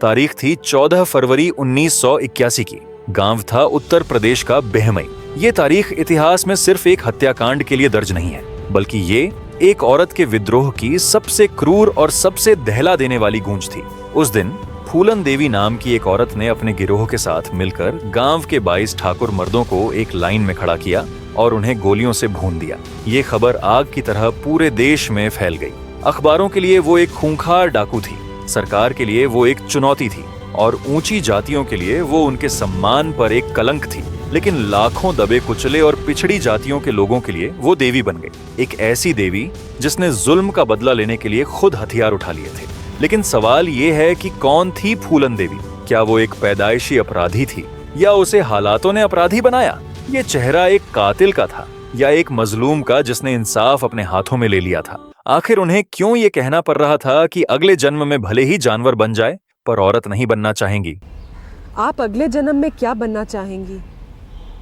तारीख थी 14 फरवरी 1981 की। गांव था उत्तर प्रदेश का बेहमई। ये तारीख इतिहास में सिर्फ एक हत्याकांड के लिए दर्ज नहीं है, बल्कि ये एक औरत के विद्रोह की सबसे क्रूर और सबसे दहला देने वाली गूंज थी। उस दिन फूलन देवी नाम की एक औरत ने अपने गिरोह के साथ मिलकर गांव के 22 ठाकुर मर्दों को एक लाइन में खड़ा किया और उन्हें गोलियों से भून दिया। ये खबर आग की तरह पूरे देश में फैल गई। अखबारों के लिए वो एक खूंखार डाकू थी, सरकार के लिए वो एक चुनौती थी और ऊंची जातियों के लिए वो उनके सम्मान पर एक कलंक थी। लेकिन लाखों दबे कुचले और पिछड़ी जातियों के लोगों के लिए वो देवी बन गई, एक ऐसी देवी जिसने जुल्म का बदला लेने के लिए खुद हथियार उठा लिए थे। लेकिन सवाल ये है कि कौन थी फूलन देवी? क्या वो एक पैदाइशी अपराधी थी या उसे हालातों ने अपराधी बनाया? ये चेहरा एक कातिल का था या एक मजलूम का जिसने इंसाफ अपने हाथों में ले लिया था? आखिर उन्हें क्यों ये कहना पड़ रहा था कि अगले जन्म में भले ही जानवर बन जाए पर औरत नहीं बनना चाहेंगी? आप अगले जन्म में क्या बनना चाहेंगी?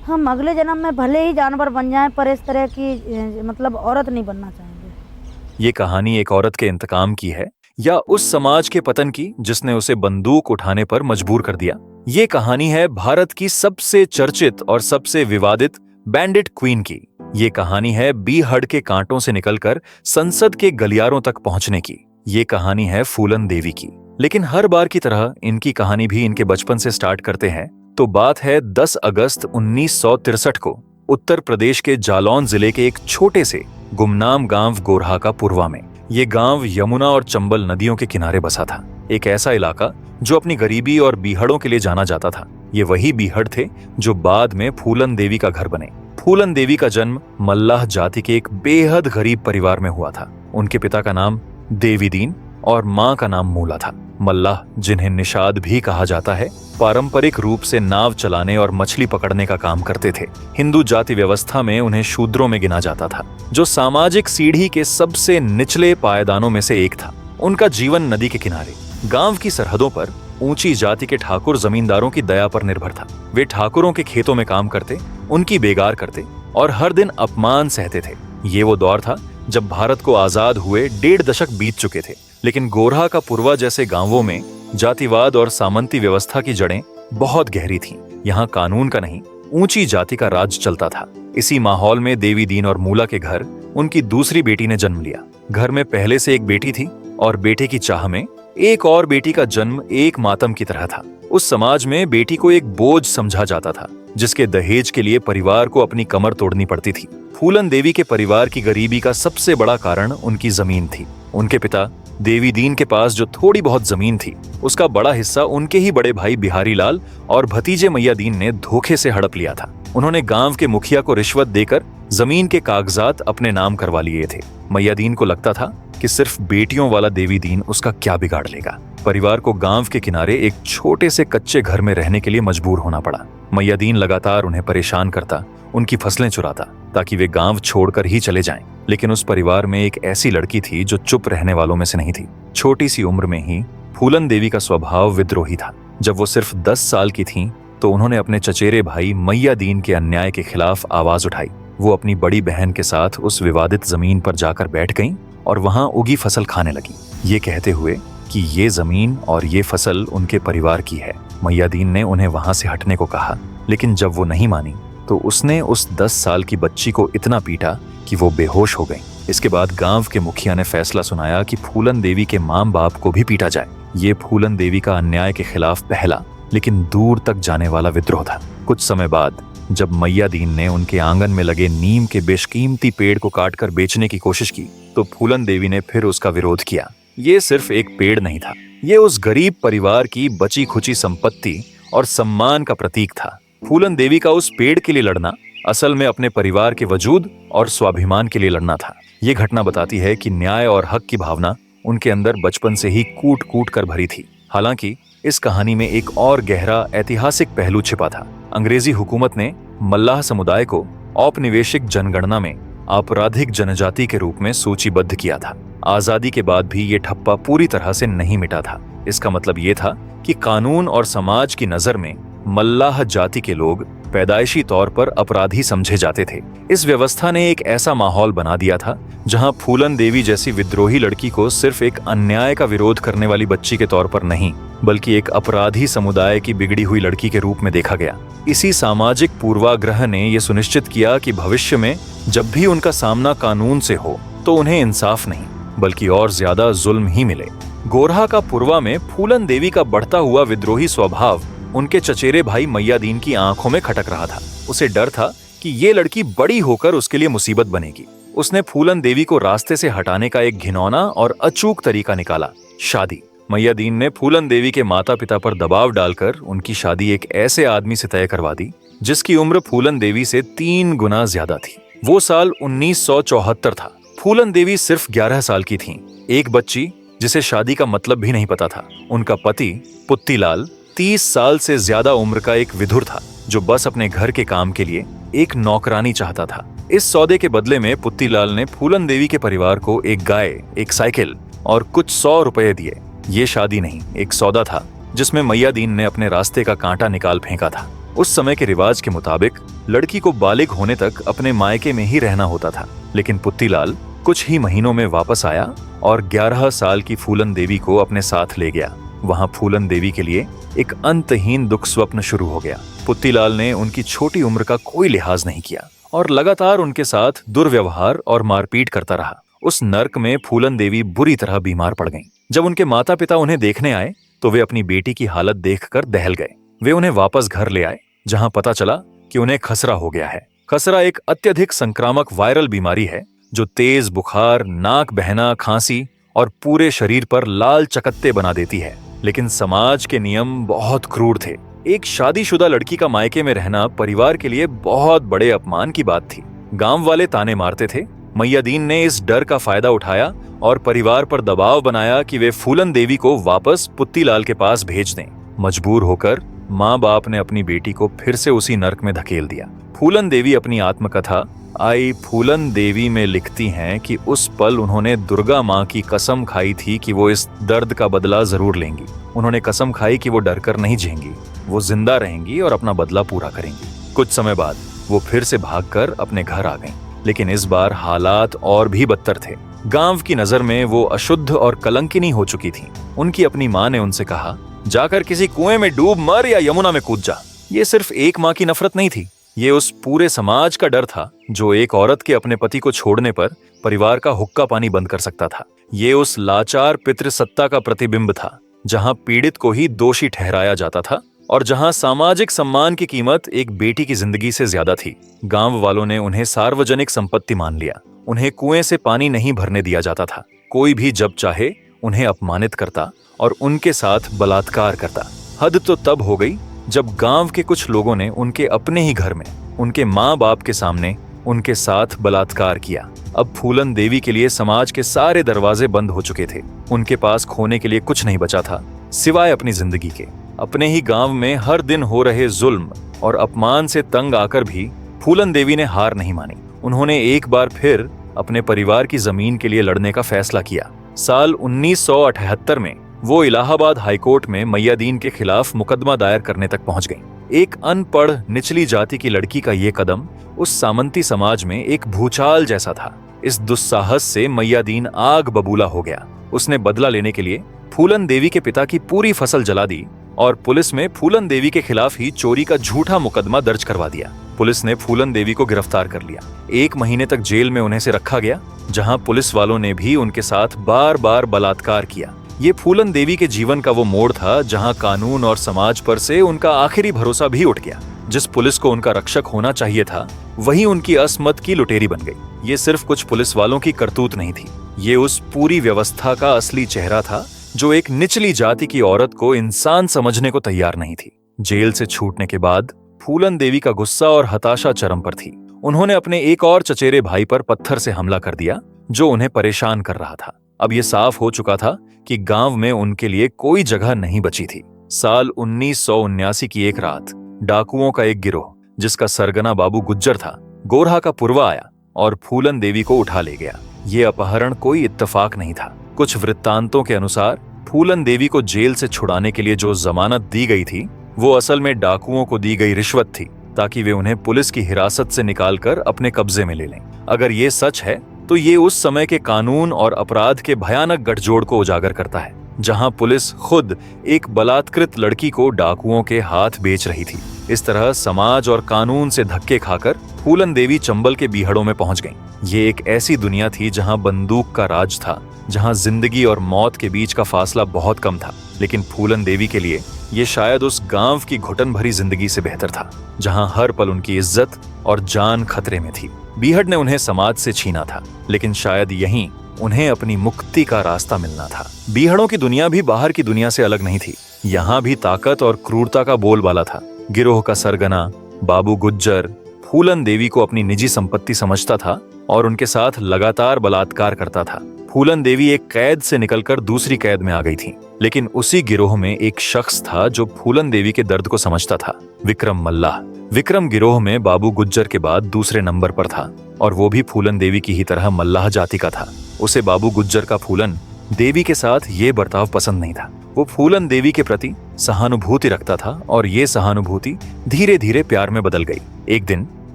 हम अगले जन्म में भले ही जानवर बन जाएं पर इस तरह की मतलब औरत नहीं बनना चाहेंगे। ये कहानी एक औरत के इंतकाम की है या उस समाज के पतन की जिसने उसे बंदूक उठाने पर मजबूर कर दिया? ये कहानी है भारत की सबसे चर्चित और सबसे विवादित बैंडिट क्वीन की। ये कहानी है बीहड़ के कांटों से निकलकर संसद के गलियारों तक पहुंचने की। ये कहानी है फूलन देवी की। लेकिन हर बार की तरह इनकी कहानी भी इनके बचपन से स्टार्ट करते हैं। तो बात है 10 अगस्त 1963 को उत्तर प्रदेश के जालौन जिले के एक छोटे से गुमनाम गांव गोरहा का पूर्वा में। ये गांव यमुना और चंबल नदियों के किनारे बसा था। एक ऐसा इलाका जो अपनी गरीबी और बीहड़ों के लिए जाना जाता था। ये वही बीहड़ थे जो बाद में फूलन देवी का घर बने। फूलन देवी का जन्म मल्लाह जाति के एक बेहद गरीब परिवार में हुआ था। उनके पिता का नाम देवीदीन और मां का नाम मूला था। मल्लाह, जिन्हें निषाद भी कहा जाता है, पारंपरिक रूप से नाव चलाने और मछली पकड़ने का काम करते थे। हिंदू जाति व्यवस्था में उन्हें शूद्रों में गिना जाता था, जो सामाजिक सीढ़ी के सबसे निचले पायदानों में से एक था। उनका जीवन नदी के किनारे गांव की सरहदों पर ऊंची जाति के ठाकुर जमींदारों की दया पर निर्भर था। वे ठाकुरों के खेतों में काम करते, उनकी बेगार करते और हर दिन अपमान सहते थे। ये वो दौर था जब भारत को आजाद हुए 1.5 दशक बीत चुके थे। लेकिन गोरहा का पूर्वा जैसे गांवों में जातिवाद और सामंती व्यवस्था की जड़ें बहुत गहरी थीं। यहाँ कानून का नहीं, ऊंची जाति का राज चलता था। इसी माहौल में देवीदीन और मूला के घर उनकी दूसरी बेटी ने जन्म लिया। घर में पहले से एक बेटी थी और बेटे की चाह में एक और बेटी का जन्म एक मातम की तरह था। उस समाज में बेटी को एक बोझ समझा जाता था, जिसके दहेज के लिए परिवार को अपनी कमर तोड़नी पड़ती थी। फूलन देवी के परिवार की गरीबी का सबसे बड़ा कारण उनकी जमीन थी। उनके पिता देवीदीन के पास जो थोड़ी बहुत जमीन थी, उसका बड़ा हिस्सा उनके ही बड़े भाई बिहारी लाल और भतीजे मैयादीन ने धोखे से हड़प लिया था। उन्होंने गांव के मुखिया को रिश्वत देकर जमीन के कागजात अपने नाम करवा लिए थे। मैयादीन को लगता था कि सिर्फ बेटियों वाला देवीदीन उसका क्या बिगाड़ लेगा। परिवार को गांव के किनारे एक छोटे से कच्चे घर में रहने के लिए मजबूर होना पड़ा। मैयादीन लगातार उन्हें परेशान करता, उनकी फसलें चुराता ताकि वे गांव छोड़कर ही चले जाएं। लेकिन उस परिवार में एक ऐसी लड़की थी जो चुप रहने वालों में से नहीं थी। छोटी सी उम्र में ही फूलन देवी का स्वभाव विद्रोही था। जब वो सिर्फ 10 साल की थीं, तो उन्होंने अपने चचेरे भाई मैयादीन के अन्याय के खिलाफ आवाज उठाई। वो अपनी बड़ी बहन के साथ उस विवादित जमीन पर जाकर बैठ गईं और वहां उगी फसल खाने लगी, ये कहते हुए कि ये जमीन और ये फसल उनके परिवार की है। मैयादीन ने उन्हें वहां से हटने को कहा, लेकिन जब वो नहीं मानी तो उसने उस 10 साल की बच्ची को इतना पीटा कि वो बेहोश हो गई। इसके बाद गांव के मुखिया ने फैसला सुनाया कि फूलन देवी के मां बाप को भी पीटा जाए। ये फूलन देवी का अन्याय के खिलाफ पहला लेकिन दूर तक जाने वाला विद्रोह था। कुछ समय बाद जब मैयादीन ने उनके आंगन में लगे नीम के बेशकीमती पेड़ को काटकर बेचने की कोशिश की, तो फूलन देवी ने फिर उसका विरोध किया। ये सिर्फ एक पेड़ नहीं था, ये उस गरीब परिवार की बची खुची संपत्ति और सम्मान का प्रतीक था। फूलन देवी का उस पेड़ के लिए लड़ना असल में अपने परिवार के वजूद और स्वाभिमान के लिए लड़ना था। ये घटना बताती है कि न्याय और हक की भावना उनके अंदर बचपन से ही कूट कूट कर भरी थी। हालांकि इस कहानी में एक और गहरा ऐतिहासिक पहलू छिपा था। अंग्रेजी हुकूमत ने मल्लाह समुदाय को औपनिवेशिक जनगणना में आपराधिक जनजाति के रूप में सूचीबद्ध किया था। आजादी के बाद भी ये ठप्पा पूरी तरह से नहीं मिटा था। इसका मतलब ये था कि कानून और समाज की नजर में मल्लाह जाति के लोग पैदाइशी तौर पर अपराधी समझे जाते थे। इस व्यवस्था ने एक ऐसा माहौल बना दिया था जहां फूलन देवी जैसी विद्रोही लड़की को सिर्फ एक अन्याय का विरोध करने वाली बच्ची के तौर पर नहीं, बल्कि एक अपराधी समुदाय की बिगड़ी हुई लड़की के रूप में देखा गया। इसी सामाजिक पूर्वाग्रह ने यह सुनिश्चित किया कि भविष्य में जब भी उनका सामना कानून से हो तो उन्हें इंसाफ नहीं बल्कि और ज्यादा जुल्म ही मिले। गोरहा का पूर्वा में फूलन देवी का बढ़ता हुआ विद्रोही स्वभाव उनके चचेरे भाई मैयादीन की आंखों में खटक रहा था। उसे डर था कि ये लड़की बड़ी होकर उसके लिए मुसीबत बनेगी। उसने फूलन देवी को रास्ते से हटाने का एक घिनौना और अचूक तरीका निकाला, शादी। मैयादीन ने फूलन देवी के माता पिता पर दबाव डालकर उनकी शादी एक ऐसे आदमी से तय करवा दी जिसकी उम्र फूलन देवी से 3 गुना ज्यादा थी। वो साल 1974 था। फूलन देवी सिर्फ 11 साल की थीं। एक बच्ची जिसे शादी का मतलब भी नहीं पता था। उनका पति पुत्तीलाल 30 साल से ज्यादा उम्र का एक विधुर था जो बस अपने घर के काम के लिए एक नौकरानी चाहता था। इस सौदे के बदले में पुत्तीलाल ने फूलन देवी के परिवार को एक गाय, एक साइकिल और कुछ 100 रुपए दिए। ये शादी नहीं, एक सौदा था जिसमें मैयादीन ने अपने रास्ते का कांटा निकाल फेंका था। उस समय के रिवाज के मुताबिक लड़की को बालिग होने तक अपने मायके में ही रहना होता था, लेकिन पुत्तीलाल कुछ ही महीनों में वापस आया और 11 साल की फूलन देवी को अपने साथ ले गया। वहां फूलन देवी के लिए एक अंतहीन दुख स्वप्न शुरू हो गया। पुत्तीलाल ने उनकी छोटी उम्र का कोई लिहाज नहीं किया और लगातार उनके साथ दुर्व्यवहार और मारपीट करता रहा। उस नर्क में फूलन देवी बुरी तरह बीमार पड़ गईं। जब उनके माता पिता उन्हें देखने आए तो वे अपनी बेटी की हालत देखकर दहल गए। वे उन्हें वापस घर ले आए, जहां पता चला कि उन्हें खसरा हो गया है। खसरा एक अत्यधिक संक्रामक वायरल बीमारी है जो तेज बुखार, नाक बहना, खांसी और पूरे शरीर पर लाल चकत्ते बना देती है। लेकिन समाज के नियम बहुत क्रूर थे। एक शादीशुदा लड़की का मायके में रहना परिवार के लिए बहुत बड़े अपमान की बात थी। गांव वाले ताने मारते थे। मैयादीन ने इस डर का फायदा उठाया और परिवार पर दबाव बनाया कि वे फूलन देवी को वापस पुत्तीलाल के पास भेज दें। मजबूर होकर माँ बाप ने अपनी बेटी को फिर से उसी नर्क में धकेल दिया। फूलन देवी अपनी आत्मकथा आई फूलन देवी में लिखती हैं कि उस पल उन्होंने दुर्गा माँ की कसम खाई थी कि वो इस दर्द का बदला जरूर लेंगी। उन्होंने कसम खाई कि वो डरकर नहीं झेंगी, वो जिंदा रहेंगी और अपना बदला पूरा करेंगी। कुछ समय बाद वो फिर से भागकर अपने घर आ गईं, लेकिन इस बार हालात और भी बदतर थे। गांव की नजर में वो अशुद्ध और कलंकिनी हो चुकी थीं। उनकी अपनी माँ ने उनसे कहा, जाकर किसी कुएं में डूब मर या यमुना में कूद जा। ये सिर्फ एक माँ की नफरत नहीं थी, ये उस पूरे समाज का डर था जो एक औरत के अपने पति को छोड़ने पर परिवार का हुक्का पानी बंद कर सकता था। ये उस लाचार पितृसत्ता का प्रतिबिंब था जहां पीड़ित को ही दोषी ठहराया जाता था और जहां सामाजिक सम्मान की कीमत एक बेटी की जिंदगी से ज्यादा थी। गांव वालों ने उन्हें सार्वजनिक संपत्ति मान लिया। उन्हें कुएं से पानी नहीं भरने दिया जाता था। कोई भी जब चाहे उन्हें अपमानित करता और उनके साथ बलात्कार करता। हद तो तब हो गई जब गांव के कुछ लोगों ने उनके अपने ही घर में उनके माँ बाप के सामने उनके साथ बलात्कार किया। अब फूलन देवी के लिए समाज के सारे दरवाजे बंद हो चुके थे। उनके पास खोने के लिए कुछ नहीं बचा था सिवाय अपनी जिंदगी के। अपने ही गांव में हर दिन हो रहे जुल्म और अपमान से तंग आकर भी फूलन देवी ने हार नहीं मानी। उन्होंने एक बार फिर अपने परिवार की जमीन के लिए लड़ने का फैसला किया। साल 1978 में वो इलाहाबाद हाईकोर्ट में मैयादीन के खिलाफ मुकदमा दायर करने तक पहुंच गईं। एक अनपढ़ निचली जाति की लड़की का ये कदम उस सामंती समाज में एक भूचाल जैसा था। इस दुस्साहस से मैयादीन आग बबूला हो गया। उसने बदला लेने के लिए फूलन देवी के पिता की पूरी फसल जला दी और पुलिस में फूलन देवी के खिलाफ ही चोरी का झूठा मुकदमा दर्ज करवा दिया। पुलिस ने फूलन देवी को गिरफ्तार कर लिया। 1 महीने तक जेल में उन्हें से रखा गया, जहां पुलिस वालों ने भी उनके साथ बार बार बलात्कार किया। ये फूलन देवी के जीवन का वो मोड़ था जहां कानून और समाज पर से उनका आखिरी भरोसा भी उठ गया। जिस पुलिस को उनका रक्षक होना चाहिए था वही उनकी असमत की लुटेरी बन गई। ये सिर्फ कुछ पुलिस वालों की करतूत नहीं थी, ये उस पूरी व्यवस्था का असली चेहरा था जो एक निचली जाति की औरत को इंसान समझने को तैयार नहीं थी। जेल से छूटने के बाद फूलन देवी का गुस्सा और हताशा चरम पर थी। उन्होंने अपने एक और चचेरे भाई पर पत्थर से हमला कर दिया जो उन्हें परेशान कर रहा था। अब यह साफ हो चुका था कि गांव में उनके लिए कोई जगह नहीं बची थी। साल 1979 की एक रात डाकुओं का एक गिरोह जिसका सरगना बाबू गुज्जर था, गोरहा का पुरवा आया और फूलन देवी को उठा ले गया। ये अपहरण कोई इत्तेफाक नहीं था। कुछ वृत्तांतों के अनुसार फूलन देवी को जेल से छुड़ाने के लिए जो जमानत दी गई थी वो असल में डाकुओं को दी गई रिश्वत थी ताकि वे उन्हें पुलिस की हिरासत से निकालकर अपने कब्जे में ले लें। अगर ये सच है तो ये उस समय के कानून और अपराध के भयानक गठजोड़ को उजागर करता है, जहां पुलिस खुद एक बलात्कृत लड़की को डाकुओं के हाथ बेच रही थी। इस तरह समाज और कानून से धक्के खाकर फूलन देवी चंबल के बीहड़ों में पहुंच गईं। ये एक ऐसी दुनिया थी जहां बंदूक का राज था, जहां जिंदगी और मौत के बीच का फासला बहुत कम था। लेकिन फूलन देवी के लिए ये शायद उस गांव की घुटन भरी जिंदगी से बेहतर था, जहां हर पल उनकी इज्जत और जान खतरे में थी। बीहड़ ने उन्हें समाज से छीना था, लेकिन शायद यहीं उन्हें अपनी मुक्ति का रास्ता मिलना था। बीहड़ों की दुनिया भी बाहर की दुनिया से अलग नहीं थी। यहाँ भी ताकत और क्रूरता का बोलबाला था। गिरोह का सरगना बाबू गुज्जर फूलन देवी को अपनी निजी संपत्ति समझता था और उनके साथ लगातार बलात्कार करता था। फूलन देवी एक कैद से निकलकर दूसरी कैद में आ गई थी, लेकिन उसी गिरोह में एक शख्स था जो फूलन देवी के दर्द को समझता था, विक्रम मल्लाह। विक्रम गिरोह में बाबू गुज्जर के बाद दूसरे नंबर पर था और वो भी फूलन देवी की ही तरह मल्लाह जाति का था। उसे बाबू गुज्जर का फूलन देवी के साथ ये बर्ताव पसंद नहीं था। वो फूलन देवी के प्रति सहानुभूति रखता था और ये सहानुभूति धीरे धीरे प्यार में बदल गई। एक दिन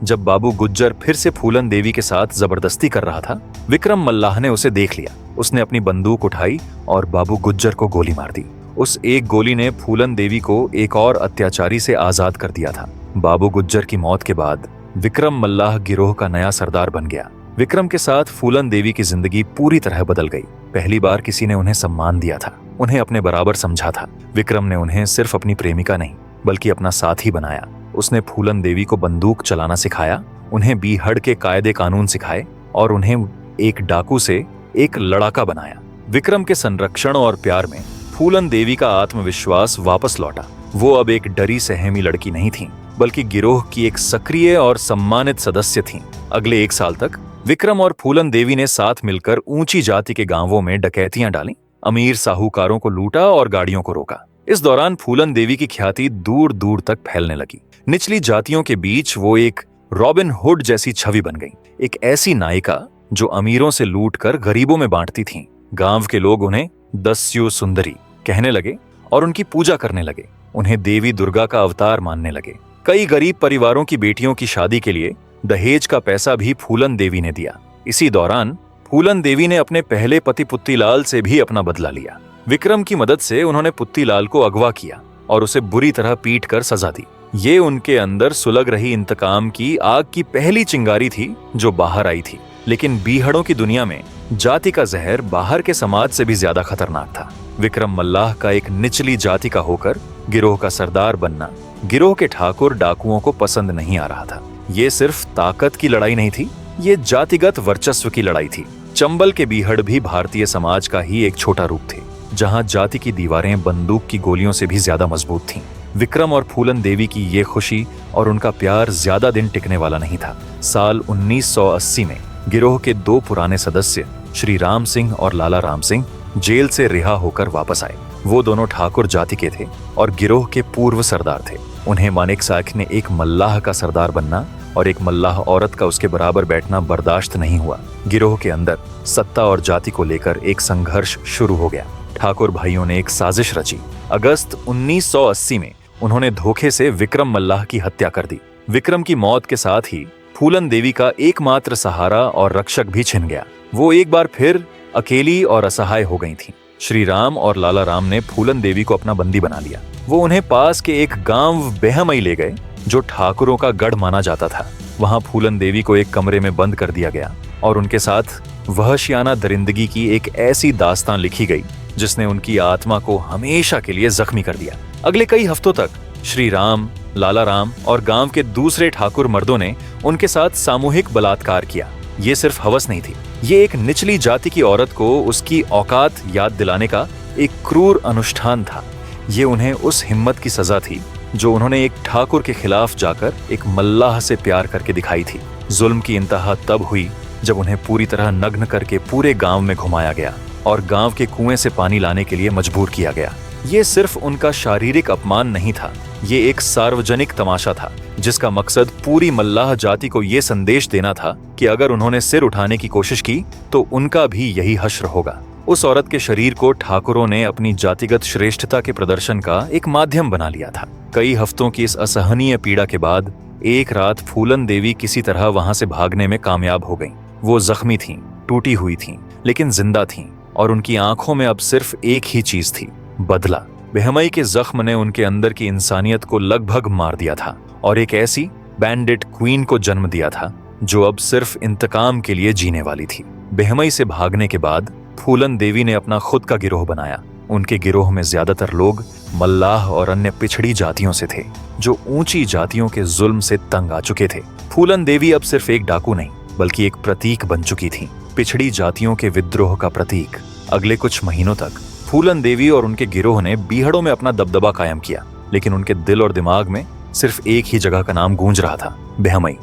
जब बाबू गुज्जर फिर से फूलन देवी के साथ जबरदस्ती कर रहा था, विक्रम मल्लाह ने उसे देख लिया। उसने अपनी बंदूक उठाई और बाबू गुज्जर को गोली मार दी। उस एक गोली ने फूलन देवी को एक और अत्याचारी से आजाद कर दिया था। बाबू गुज्जर की मौत के बाद विक्रम मल्लाह गिरोह का नया सरदार बन गया। विक्रम के साथ फूलन देवी की जिंदगी पूरी तरह बदल गई। पहली बार किसी ने उन्हें सम्मान दिया था, उन्हें अपने बराबर समझा था। विक्रम ने उन्हें सिर्फ अपनी प्रेमिका नहीं बल्कि अपना साथी बनाया। उसने फूलन देवी को बंदूक चलाना सिखाया, उन्हें बीहड़ के कायदे कानून सिखाए और उन्हें एक डाकू से एक लड़ाका बनाया। विक्रम के संरक्षण और प्यार में फूलन देवी का आत्मविश्वास वापस लौटा। वो अब एक डरी सहमी लड़की नहीं थी, बल्कि गिरोह की एक सक्रिय और सम्मानित सदस्य थीं। अगले 1 साल तक विक्रम और फूलन देवी ने साथ मिलकर ऊंची जाति के गांवों में डकैतियां डाली, अमीर साहूकारों को लूटा और गाड़ियों को रोका। इस दौरान फूलन देवी की ख्याति दूर दूर तक फैलने लगी। निचली जातियों के बीच वो एक रॉबिन हुड जैसी छवि बन गई, एक ऐसी नायिका जो अमीरों से लूट कर गरीबों में बांटती थीं। गांव के लोग उन्हें दस्यु सुंदरी कहने लगे और उनकी पूजा करने लगे। उन्हें देवी दुर्गा का अवतार मानने लगे। कई गरीब परिवारों की बेटियों की शादी के लिए दहेज का पैसा भी फूलन देवी ने दिया। इसी दौरान फूलन देवी ने अपने पहले पति पुत्तीलाल से भी अपना बदला लिया। विक्रम की मदद से उन्होंने पुत्तीलाल को अगवा किया और उसे बुरी तरह पीट कर सजा दी। ये उनके अंदर सुलग रही इंतकाम की आग की पहली चिंगारी थी जो बाहर आई थी। लेकिन बीहड़ों की दुनिया में जाति का जहर बाहर के समाज से भी ज्यादा खतरनाक था। विक्रम मल्लाह का एक निचली जाति का होकर गिरोह का सरदार बनना गिरोह के ठाकुर डाकुओं को पसंद नहीं आ रहा था। ये सिर्फ ताकत की लड़ाई नहीं थी, ये जातिगत वर्चस्व की लड़ाई थी। चंबल के बीहड़ भी भारतीय समाज का ही एक छोटा रूप थे, जहां जाति की दीवारें बंदूक की गोलियों से भी ज्यादा मजबूत थीं। विक्रम और फूलन देवी की ये खुशी और उनका प्यार ज्यादा दिन टिकने वाला नहीं था। साल 1980 में गिरोह के 2 पुराने सदस्य श्री राम सिंह और लाला राम सिंह जेल से रिहा होकर वापस आए। वो दोनों ठाकुर जाति के थे और गिरोह के पूर्व सरदार थे। उन्हें मानेक साख ने एक मल्लाह का सरदार बनना और एक मल्लाह औरत का उसके बराबर बैठना बर्दाश्त नहीं हुआ। गिरोह के अंदर सत्ता और जाति को लेकर एक संघर्ष शुरू हो गया। ठाकुर भाइयों ने एक साजिश रची। अगस्त 1980 में उन्होंने धोखे से विक्रम मल्लाह की हत्या कर दी। विक्रम की मौत के साथ ही फूलन देवी का एकमात्र सहारा और रक्षक भी छिन गया। वो एक बार फिर अकेली और असहाय हो गई थीं। श्री राम और लाला राम ने फूलन देवी को अपना बंदी बना लिया। वो उन्हें पास के एक गांव बेहमई ले गए जो ठाकुरों का गढ़ माना जाता था। वहां फूलन देवी को एक कमरे में बंद कर दिया गया और उनके साथ वहशियाना दरिंदगी की एक ऐसी दास्तान लिखी गई जिसने उनकी आत्मा को हमेशा के लिए जख्मी कर दिया। अगले कई हफ्तों तक श्री राम, लाला राम और गांव के दूसरे ठाकुर मर्दों ने उनके साथ सामूहिक बलात्कार किया। ये सिर्फ हवस नहीं थी, ये एक निचली जाति की औरत को उसकी औकात याद दिलाने का एक क्रूर अनुष्ठान था। ये उन्हें उस हिम्मत की सजा थी जो उन्होंने एक ठाकुर के खिलाफ जाकर एक मल्लाह से प्यार करके दिखाई थी। जुल्म की इंतहा तब हुई जब उन्हें पूरी तरह नग्न करके पूरे गांव में घुमाया गया और गांव के कुएं से पानी लाने के लिए मजबूर किया गया। ये सिर्फ उनका शारीरिक अपमान नहीं था, ये एक सार्वजनिक तमाशा था जिसका मकसद पूरी मल्लाह जाति को ये संदेश देना था कि अगर उन्होंने सिर उठाने की कोशिश की तो उनका भी यही हश्र होगा। उस औरत के शरीर को ठाकुरों ने अपनी जातिगत श्रेष्ठता के प्रदर्शन का एक माध्यम बना लिया था। कई हफ्तों की इस असहनीय पीड़ा के बाद एक रात फूलन देवी किसी तरह वहां से भागने में कामयाब हो गईं। वो जख्मी थीं, टूटी हुई थीं, लेकिन जिंदा थीं और उनकी आंखों में अब सिर्फ एक ही चीज थी, बदला। बेहमई के जख्म ने उनके अंदर की इंसानियत को लगभग मार दिया था और एक ऐसी बैंडिट क्वीन को जन्म दिया था जो अब सिर्फ इंतकाम के लिए जीने वाली थी। बेहमई से भागने के बाद फूलन देवी ने अपना खुद का गिरोह बनाया। उनके गिरोह में ज्यादातर लोग मल्लाह और अन्य पिछड़ी जातियों से थे जो ऊंची जातियों के जुल्म से तंग आ चुके थे। फूलन देवी अब सिर्फ एक डाकू नहीं बल्कि एक प्रतीक बन चुकी थी, पिछड़ी जातियों के विद्रोह का प्रतीक। अगले कुछ महीनों तक फूलन देवी और उनके गिरोह ने बीहड़ों में अपना दबदबा कायम किया, लेकिन उनके दिल और दिमाग में सिर्फ एक ही जगह का नाम गूंज रहा था, बेहमई।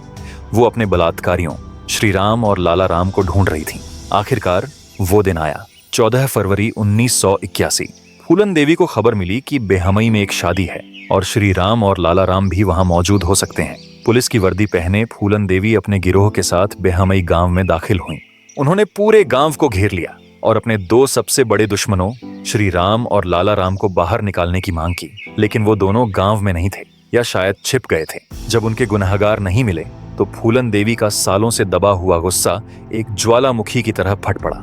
वो अपने बलात्कारियों श्री राम और लाला राम को ढूंढ रही थी। आखिरकार वो दिन आया, 14 फरवरी 1981। फूलन देवी को खबर मिली कि बेहमई में एक शादी है और श्री राम और लाला राम भी वहां मौजूद हो सकते हैं। पुलिस की वर्दी पहने फूलन देवी अपने गिरोह के साथ बेहमई गांव में दाखिल हुईं। उन्होंने पूरे गांव को घेर लिया और अपने दो सबसे बड़े दुश्मनों श्री राम और लाला राम को बाहर निकालने की मांग की, लेकिन वो दोनों गांव में नहीं थे या शायद छिप गए थे। जब उनके गुनहगार नहीं मिले तो फूलन देवी का सालों से दबा हुआ गुस्सा एक ज्वालामुखी की तरह फट पड़ा।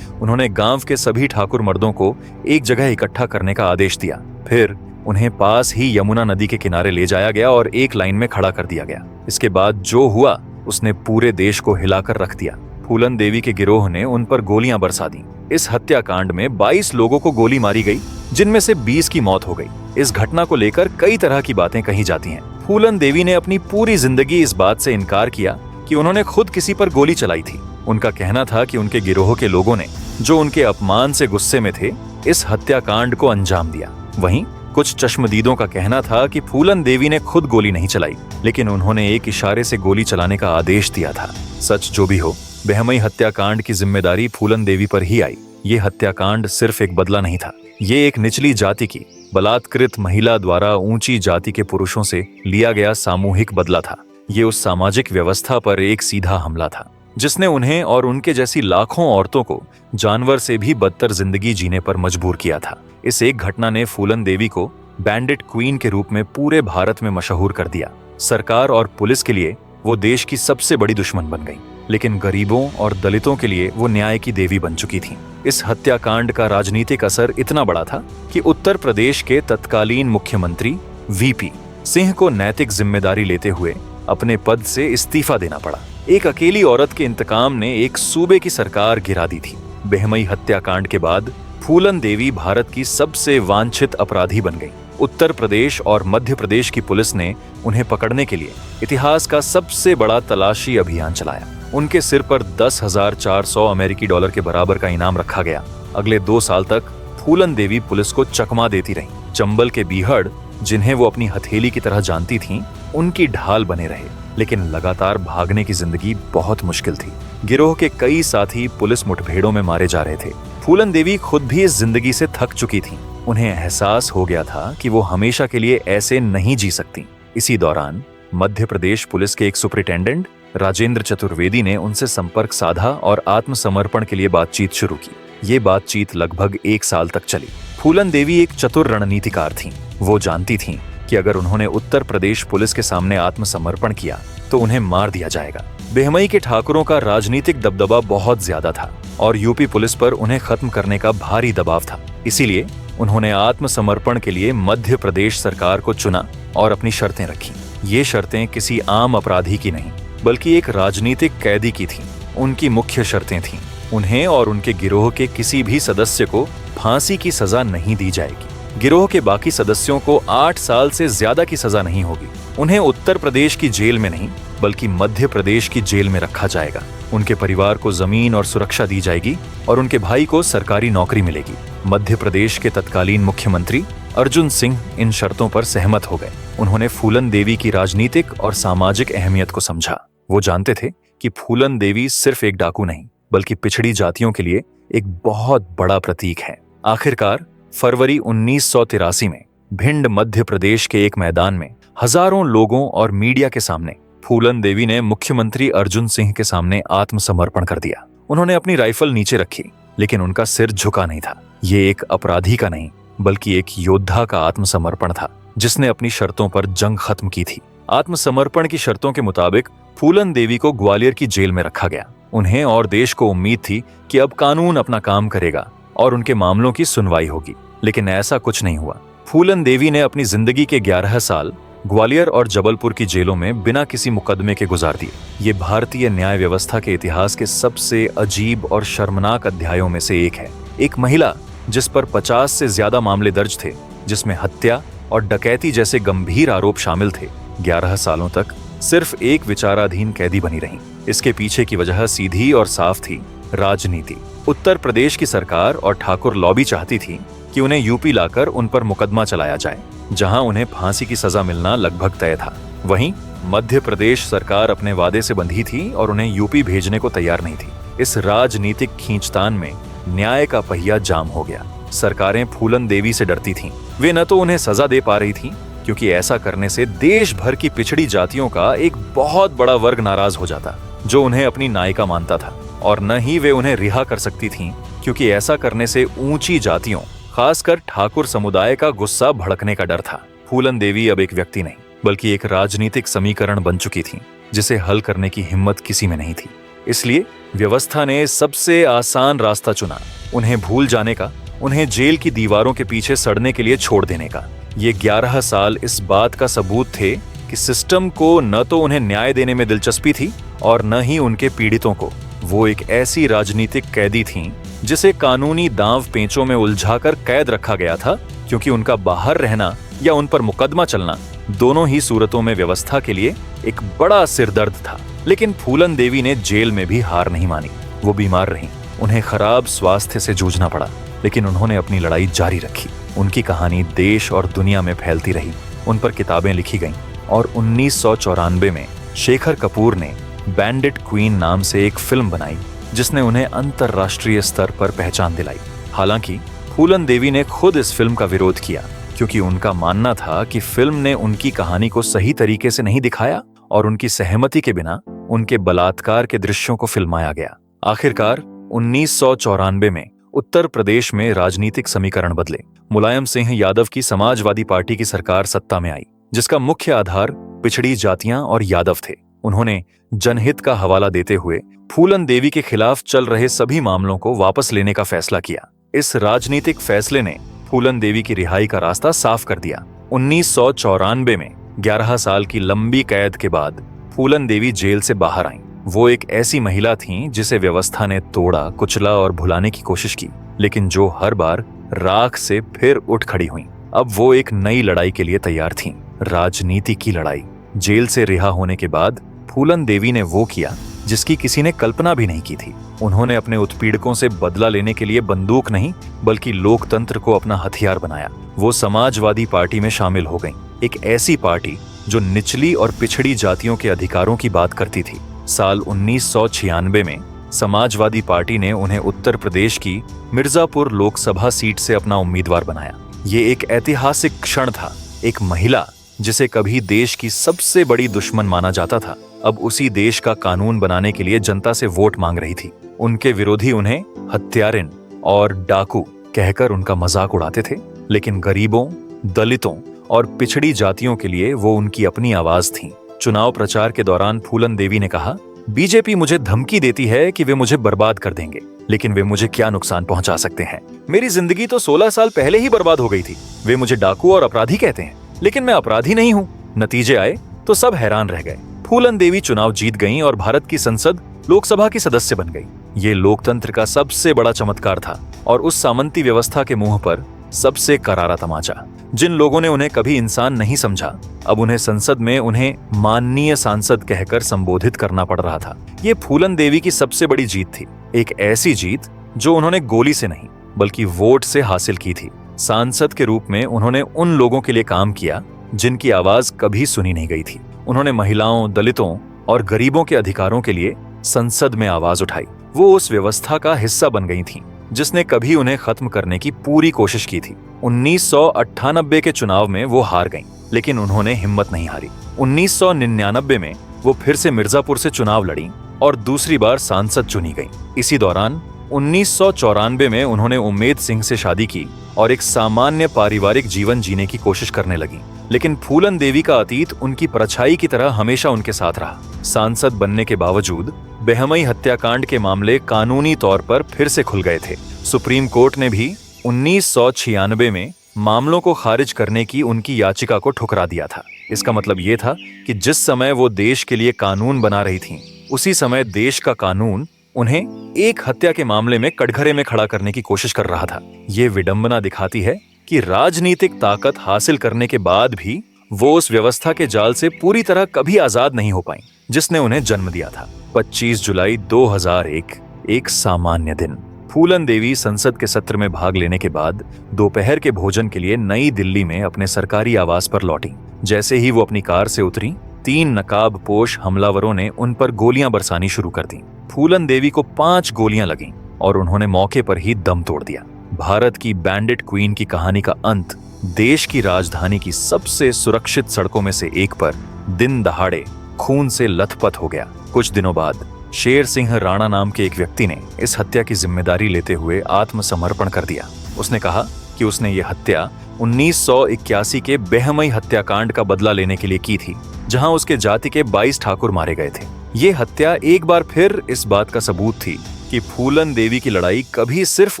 उन्होंने गांव के सभी ठाकुर मर्दों को एक जगह इकट्ठा करने का आदेश दिया। फिर उन्हें पास ही यमुना नदी के किनारे ले जाया गया और एक लाइन में खड़ा कर दिया गया। इसके बाद जो हुआ उसने पूरे देश को हिलाकर रख दिया। फूलन देवी के गिरोह ने उन पर गोलियां बरसा दी। इस हत्याकांड में 22 लोगों को गोली मारी गई, जिनमें से 20 की मौत हो गई। इस घटना को लेकर कई तरह की बातें कही जाती हैं। फूलन देवी ने अपनी पूरी जिंदगी इस बात से इनकार किया कि उन्होंने खुद किसी पर गोली चलाई थी। उनका कहना था कि उनके गिरोह के लोगों ने, जो उनके अपमान से गुस्से में थे, इस हत्याकांड को अंजाम दिया। वहीं कुछ चश्मदीदों का कहना था कि फूलन देवी ने खुद गोली नहीं चलाई, लेकिन उन्होंने एक इशारे से गोली चलाने का आदेश दिया था। सच जो भी हो, बेहमई हत्याकांड की जिम्मेदारी फूलन देवी पर ही आई। ये हत्याकांड सिर्फ एक बदला नहीं था, ये एक निचली जाति की बलात्कृत महिला द्वारा ऊंची जाति के पुरुषों से लिया गया सामूहिक बदला था। ये उस सामाजिक व्यवस्था पर एक सीधा हमला था जिसने उन्हें और उनके जैसी लाखों औरतों को जानवर से भी बदतर जिंदगी जीने पर मजबूर किया था। इस एक घटना ने फूलन देवी को बैंडिट क्वीन के रूप में पूरे भारत में मशहूर कर दिया। सरकार और पुलिस के लिए वो देश की सबसे बड़ी दुश्मन बन गई, लेकिन गरीबों और दलितों के लिए वो न्याय की देवी बन चुकी थीं। इस हत्याकांड का राजनीतिक असर इतना बड़ा था कि उत्तर प्रदेश के तत्कालीन मुख्यमंत्री वीपी सिंह को नैतिक जिम्मेदारी लेते हुए अपने पद से इस्तीफा देना पड़ा। एक अकेली औरत के इंतकाम ने एक सूबे की सरकार गिरा दी थी। बेहमई हत्याकांड के बाद फूलन देवी भारत की सबसे वांछित अपराधी बन गई। उत्तर प्रदेश और मध्य प्रदेश की पुलिस ने उन्हें पकड़ने के लिए इतिहास का सबसे बड़ा तलाशी अभियान चलाया। उनके सिर पर 10,400 अमेरिकी डॉलर के बराबर का इनाम रखा गया। अगले 2 साल तक फूलन देवी पुलिस को चकमा देती रही। चंबल के बीहड़, जिन्हें वो अपनी हथेली की तरह जानती थीं, उनकी ढाल बने रहे, लेकिन लगातार भागने की जिंदगी बहुत मुश्किल थी। गिरोह के कई साथी पुलिस मुठभेड़ों में मारे जा रहे थे। फूलन देवी खुद भी इस जिंदगी से थक चुकी थीं। उन्हें एहसास हो गया था कि वो हमेशा के लिए ऐसे नहीं जी सकती। इसी दौरान मध्य प्रदेश पुलिस के एक सुपरिटेंडेंट राजेंद्र चतुर्वेदी ने उनसे संपर्क साधा और आत्मसमर्पण के लिए बातचीत शुरू की। ये बातचीत लगभग 1 साल तक चली। फूलन देवी एक चतुर रणनीतिकार थीं। वो जानती थीं कि अगर उन्होंने उत्तर प्रदेश पुलिस के सामने आत्मसमर्पण किया तो उन्हें मार दिया जाएगा। बेहमई के ठाकुरों का राजनीतिक दबदबा बहुत ज्यादा था और यूपी पुलिस पर उन्हें खत्म करने का भारी दबाव था। इसीलिए उन्होंने आत्मसमर्पण के लिए मध्य प्रदेश सरकार को चुना और अपनी शर्तें रखी। ये शर्तें किसी आम अपराधी की नहीं बल्कि एक राजनीतिक कैदी की थीं। उनकी मुख्य शर्तें थीं, उन्हें और उनके गिरोह के किसी भी सदस्य को फांसी की सजा नहीं दी जाएगी। गिरोह के बाकी सदस्यों को 8 साल से ज्यादा की सजा नहीं होगी। उन्हें उत्तर प्रदेश की जेल में नहीं बल्कि मध्य प्रदेश की जेल में रखा जाएगा। उनके परिवार को जमीन और सुरक्षा दी जाएगी और उनके भाई को सरकारी नौकरी मिलेगी। मध्य प्रदेश के तत्कालीन मुख्यमंत्री अर्जुन सिंह इन शर्तों पर सहमत हो गए। उन्होंने फूलन देवी की राजनीतिक और सामाजिक अहमियत को समझा। वो जानते थे कि फूलन देवी सिर्फ एक डाकू नहीं बल्कि पिछड़ी जातियों के लिए एक बहुत बड़ा प्रतीक है। आखिरकार फरवरी 1983 में भिंड मध्य प्रदेश के एक मैदान में हजारों लोगों और मीडिया के सामने फूलन देवी ने मुख्यमंत्री अर्जुन सिंह के सामने आत्मसमर्पण कर दिया। उन्होंने अपनी राइफल नीचे रखी, लेकिन उनका सिर झुका नहीं था। ये एक अपराधी का नहीं बल्कि एक योद्धा का आत्मसमर्पण था। जिसने अपनी शर्तों पर जंग खत्म की थी। आत्मसमर्पण की शर्तों के मुताबिक फूलन देवी को ग्वालियर की जेल में रखा गया। उन्हें और देश को उम्मीद थी कि अब कानून अपना काम करेगा और उनके मामलों की सुनवाई होगी, लेकिन ऐसा कुछ नहीं हुआ। फूलन देवी ने अपनी जिंदगी के 11 साल ग्वालियर और जबलपुर की जेलों में बिना किसी मुकदमे के गुजार दिए। ये भारतीय न्याय व्यवस्था के इतिहास के सबसे अजीब और शर्मनाक अध्यायों में से एक है। एक महिला जिस पर 50 से ज्यादा मामले दर्ज थे, जिसमें हत्या और डकैती जैसे गंभीर आरोप शामिल थे, 11 सालों तक सिर्फ एक विचाराधीन कैदी बनी रहीं। इसके पीछे की वजह सीधी और साफ थी, राजनीति। उत्तर प्रदेश की सरकार और ठाकुर लॉबी चाहती थी कि उन्हें यूपी लाकर उन पर मुकदमा चलाया जाए, जहां उन्हें फांसी की सजा मिलना लगभग तय था। वहीं मध्य प्रदेश सरकार अपने वादे से बंधी थी और उन्हें यूपी भेजने को तैयार नहीं थी। इस राजनीतिक खींचतान में न्याय का पहिया जाम हो गया। सरकारें फूलन देवी से डरती थीं। वे न तो उन्हें सजा दे पा रही थीं, क्योंकि ऐसा करने से देश भर की पिछड़ी जातियों का एक बहुत बड़ा वर्ग नाराज हो जाता, जो उन्हें अपनी नायिका मानता था, और न ही वे उन्हें रिहा कर सकती थीं, क्योंकि ऐसा करने से ऊंची जातियों, खासकर ठाकुर समुदाय का गुस्सा भड़कने का डर था। फूलन देवी अब एक व्यक्ति नहीं, बल्कि एक राजनीतिक समीकरण बन चुकी थी, जिसे हल करने की हिम्मत किसी में नहीं थी। इसलिए व्यवस्था ने सबसे आसान रास्ता चुना, उन्हें भूल जाने का, उन्हें जेल की दीवारों के पीछे सड़ने के लिए छोड़ देने का। ये 11 साल इस बात का सबूत थे कि सिस्टम को न तो उन्हें न्याय देने में दिलचस्पी थी और न ही उनके पीड़ितों को। वो एक ऐसी राजनीतिक कैदी थीं जिसे कानूनी दांव पेंचों में उलझाकर कैद रखा गया था, क्योंकि उनका बाहर रहना या उन पर मुकदमा चलना दोनों ही सूरतों में व्यवस्था के लिए एक बड़ा सिरदर्द था। लेकिन फूलन देवी ने जेल में भी हार नहीं मानी। वो बीमार रहीं, उन्हें खराब स्वास्थ्य से जूझना पड़ा, लेकिन उन्होंने अपनी लड़ाई जारी रखी। उनकी कहानी देश और दुनिया में फैलती रही, उन पर किताबें लिखी गईं और 1994 में शेखर कपूर ने बैंडिट क्वीन नाम से एक फिल्म बनाई, जिसने उन्हें अंतर्राष्ट्रीय स्तर पर पहचान दिलाई। हालांकि फूलन देवी ने खुद इस फिल्म का विरोध किया, क्योंकि उनका मानना था कि फिल्म ने उनकी कहानी को सही तरीके से नहीं दिखाया और उनकी सहमति के बिना उनके बलात्कार के दृश्यों को फिल्माया गया। आखिरकार 1994 में उत्तर प्रदेश में राजनीतिक समीकरण बदले। मुलायम सिंह यादव की समाजवादी पार्टी की सरकार सत्ता में आई, जिसका मुख्य आधार पिछड़ी जातियां और यादव थे। उन्होंने जनहित का हवाला देते हुए फूलन देवी के खिलाफ चल रहे सभी मामलों को वापस लेने का फैसला किया। इस राजनीतिक फैसले ने फूलन देवी की रिहाई का रास्ता साफ कर दिया। 1994 में 11 साल की लंबी कैद के बाद फूलन देवी जेल से बाहर आईं। वो एक ऐसी महिला थीं जिसे व्यवस्था ने तोड़ा, कुचला और भुलाने की कोशिश की, लेकिन जो हर बार राख से फिर उठ खड़ी हुईं। अब वो एक नई लड़ाई के लिए तैयार थीं, राजनीति की लड़ाई। जेल से रिहा होने के बाद फूलन देवी ने वो किया जिसकी किसी ने कल्पना भी नहीं की थी। उन्होंने अपने उत्पीड़कों से बदला लेने के लिए बंदूक नहीं, बल्कि लोकतंत्र को अपना हथियार बनाया। वो समाजवादी पार्टी में शामिल हो गईं, एक ऐसी पार्टी जो निचली और पिछड़ी जातियों के अधिकारों की बात करती थी। साल 1996 में समाजवादी पार्टी ने उन्हें उत्तर प्रदेश की मिर्जापुर लोकसभा सीट से अपना उम्मीदवार बनाया। ये एक ऐतिहासिक क्षण था। एक महिला जिसे कभी देश की सबसे बड़ी दुश्मन माना जाता था, अब उसी देश का कानून बनाने के लिए जनता से वोट मांग रही थी। उनके विरोधी उन्हें हत्यारिन और डाकू कहकर उनका मजाक उड़ाते थे, लेकिन गरीबों, दलितों और पिछड़ी जातियों के लिए वो उनकी अपनी आवाज थी। चुनाव प्रचार के दौरान फूलन देवी ने कहा, बीजेपी मुझे धमकी देती है कि वे मुझे बर्बाद कर देंगे, लेकिन वे मुझे क्या नुकसान पहुंचा सकते हैं। मेरी जिंदगी तो 16 साल पहले ही बर्बाद हो गई थी। वे मुझे डाकू और अपराधी कहते हैं, लेकिन मैं अपराधी नहीं हूँ। नतीजे आए तो सब हैरान रह गए। फूलन देवी चुनाव जीत गईं और भारत की संसद लोकसभा की सदस्य बन गई। ये लोकतंत्र का सबसे बड़ा चमत्कार था और उस सामंती व्यवस्था के मुंह पर सबसे करारा तमाचा। जिन लोगों ने उन्हें कभी इंसान नहीं समझा, अब उन्हें संसद में उन्हें माननीय सांसद कहकर संबोधित करना पड़ रहा था। ये फूलन देवी की सबसे बड़ी जीत थी, एक ऐसी जीत जो उन्होंने गोली से नहीं बल्कि वोट से हासिल की थी। सांसद के रूप में उन्होंने उन लोगों के लिए काम किया जिनकी आवाज कभी सुनी नहीं गई थी। उन्होंने महिलाओं, दलितों और गरीबों के अधिकारों के लिए संसद में आवाज उठाई। वो उस व्यवस्था का हिस्सा बन गई थीं जिसने कभी उन्हें खत्म करने की पूरी कोशिश की थी। 1998 के चुनाव में वो हार गईं, लेकिन उन्होंने हिम्मत नहीं हारी। 1999 में वो फिर से मिर्जापुर से चुनाव लड़ी और दूसरी बार सांसद चुनी गईं। इसी दौरान 1994 में उन्होंने उम्मेद सिंह से शादी की और एक सामान्य पारिवारिक जीवन जीने की कोशिश करने लगी। लेकिन फूलन देवी का अतीत उनकी परछाई की तरह हमेशा उनके साथ रहा। सांसद बनने के बावजूद बेहमई हत्याकांड के मामले कानूनी तौर पर फिर से खुल गए थे। सुप्रीम कोर्ट ने भी 1996 में मामलों को खारिज करने की उनकी याचिका को ठुकरा दिया था। इसका मतलब ये था कि जिस समय वो देश के लिए कानून बना रही थीं, उसी समय देश का कानून उन्हें एक हत्या के मामले में कटघरे में खड़ा करने की कोशिश कर रहा था। ये विडंबना दिखाती है कि राजनीतिक ताकत हासिल करने के बाद भी वो उस व्यवस्था के जाल से पूरी तरह कभी आजाद नहीं हो पाई जिसने उन्हें जन्म दिया था। 25 जुलाई 2001 एक सामान्य दिन। फूलन देवी संसद के सत्र में भाग लेने के बाद दोपहर के भोजन के लिए नई दिल्ली में अपने सरकारी आवास पर लौटी। जैसे ही वो अपनी कार से उतरी, 3 नकाबपोश हमलावरों ने उन पर गोलियां बरसानी शुरू कर दी। फूलन देवी को 5 गोलियां लगीं और उन्होंने मौके पर ही दम तोड़ दिया। भारत की बैंडिट क्वीन की कहानी का अंत देश की राजधानी की सबसे सुरक्षित सड़कों में से एक पर दिन दहाड़े खून से लथपथ हो गया। कुछ दिनों बाद शेर सिंह राणा नाम के एक व्यक्ति ने इस हत्या की जिम्मेदारी लेते हुए आत्मसमर्पण कर दिया। उसने कहा कि उसने ये हत्या 1981 के बेहमई हत्याकांड का बदला लेने के लिए की थी, जहां उसके जाति के 22 ठाकुर मारे गए थे। ये हत्या एक बार फिर इस बात का सबूत थी कि फूलन देवी की लड़ाई कभी सिर्फ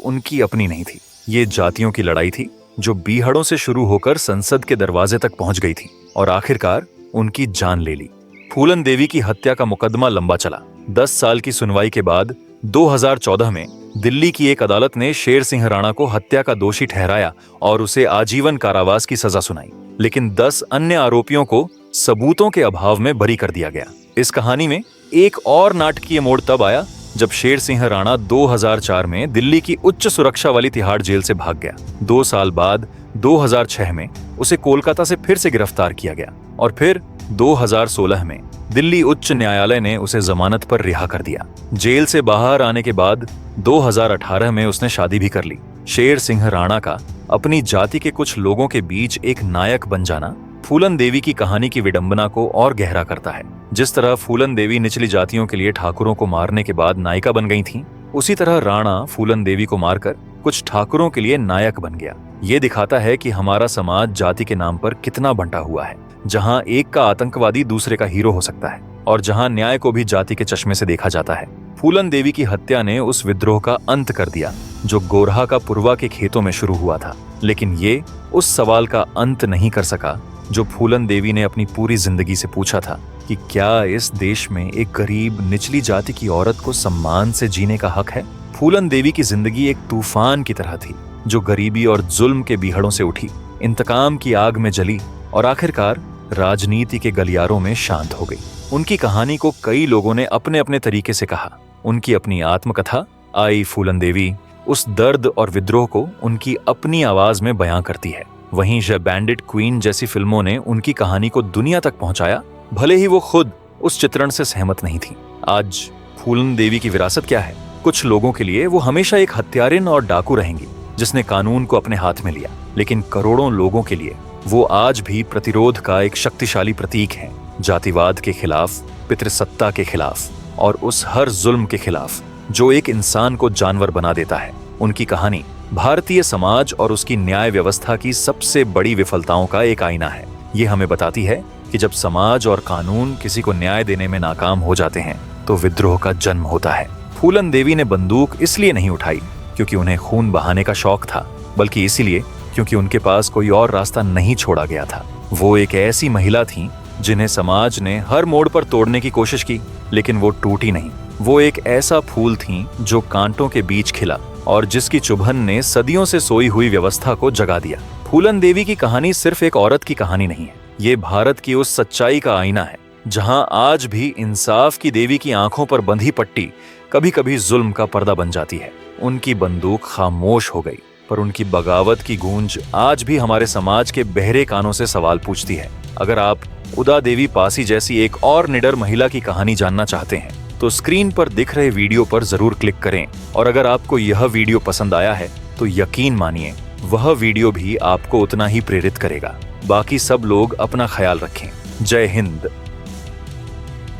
उनकी अपनी नहीं थी। ये जातियों की लड़ाई थी जो बीहड़ों से शुरू होकर संसद के दरवाजे तक पहुंच गई थी और आखिरकार उनकी जान ले ली। फूलन देवी की हत्या का मुकदमा लंबा चला। 10 साल की सुनवाई के बाद 2014 में दिल्ली की एक अदालत ने शेर सिंह राणा को हत्या का दोषी ठहराया और उसे आजीवन कारावास की सजा सुनाई। लेकिन 10 अन्य आरोपियों को सबूतों के अभाव में बरी कर दिया गया। इस कहानी में एक और नाटकीय मोड़ तब आया जब शेर सिंह राणा 2004 में दिल्ली की उच्च सुरक्षा वाली तिहाड़ जेल से भाग गया। 2 साल बाद 2006 में उसे कोलकाता से फिर से गिरफ्तार किया गया और फिर 2016 में दिल्ली उच्च न्यायालय ने उसे जमानत पर रिहा कर दिया। जेल से बाहर आने के बाद 2018 में उसने शादी भी कर ली। शेर सिंह राणा का अपनी जाति के कुछ लोगों के बीच एक नायक बन जाना फूलन देवी की कहानी की विडंबना को और गहरा करता है। जिस तरह फूलन देवी निचली जातियों के लिए ठाकुरों को मारने के बाद नायिका बन गई थीं, उसी तरह राणा फूलन देवी को मारकर कुछ ठाकुरों के लिए नायक बन गया। ये दिखाता है कि हमारा समाज जाति के नाम पर कितना बंटा हुआ है, जहां एक का आतंकवादी दूसरे का हीरो हो सकता है और जहां न्याय को भी जाति के चश्मे से देखा जाता है। फूलन देवी की हत्या ने उस विद्रोह का अंत कर दिया जो गोरहा का पुरवा के खेतों में शुरू हुआ था, लेकिन ये उस सवाल का अंत नहीं कर सका जो फूलन देवी ने अपनी पूरी जिंदगी से पूछा था कि क्या इस देश में एक गरीब निचली जाति की औरत को सम्मान से जीने का हक है। फूलन देवी की जिंदगी एक तूफान की तरह थी जो गरीबी और जुल्म के बीहड़ों से उठी, इंतकाम की आग में जली और आखिरकार राजनीति के गलियारों में शांत हो गई। उनकी कहानी को कई लोगों ने अपने अपने तरीके से कहा। उनकी अपनी आत्मकथा आई फूलन देवी उस दर्द और विद्रोह को उनकी अपनी आवाज में बयां करती है। वहीं द बैंडिट क्वीन जैसी फिल्मों ने उनकी कहानी को दुनिया तक पहुंचाया, भले ही वो खुद उस चित्रण से सहमत नहीं थी। आज फूलन देवी की विरासत क्या है? कुछ लोगों के लिए वो हमेशा एक हत्यारिन और डाकू रहेंगी जिसने कानून को अपने हाथ में लिया, लेकिन करोड़ों लोगों के लिए वो आज भी प्रतिरोध का एक शक्तिशाली प्रतीक है। जातिवाद के खिलाफ, पितृसत्ता के खिलाफ और उस हर जुल्म के खिलाफ जो एक इंसान को जानवर बना देता है। उनकी कहानी भारतीय समाज और उसकी न्याय व्यवस्था की सबसे बड़ी विफलताओं का एक आईना है। ये हमें बताती है कि जब समाज और कानून किसी को न्याय देने में नाकाम हो जाते हैं तो विद्रोह का जन्म होता है। फूलन देवी ने बंदूक इसलिए नहीं उठाई क्योंकि उन्हें खून बहाने का शौक था, बल्कि इसीलिए क्योंकि उनके पास कोई और रास्ता नहीं छोड़ा गया था। वो एक ऐसी महिला थी जिन्हें समाज ने हर मोड़ पर तोड़ने की कोशिश की, लेकिन वो टूटी नहीं। वो एक ऐसा फूल थी जो कांटों के बीच खिला और जिसकी चुभन ने सदियों से सोई हुई व्यवस्था को जगा दिया। फूलन देवी की कहानी सिर्फ एक औरत की कहानी नहीं है, ये भारत की उस सच्चाई का आईना है जहां आज भी इंसाफ की देवी की आंखों पर बंधी पट्टी कभी कभी जुल्म का पर्दा बन जाती है। उनकी बंदूक खामोश हो गई, पर उनकी बगावत की गूंज आज भी हमारे समाज के बहरे कानों से सवाल पूछती है। अगर आप उदा देवी पासी जैसी एक और निडर महिला की कहानी जानना चाहते हैं तो स्क्रीन पर दिख रहे वीडियो पर जरूर क्लिक करें, और अगर आपको यह वीडियो पसंद आया है तो यकीन मानिए वह वीडियो भी आपको उतना ही प्रेरित करेगा। बाकी सब लोग अपना ख्याल रखें। जय हिंद।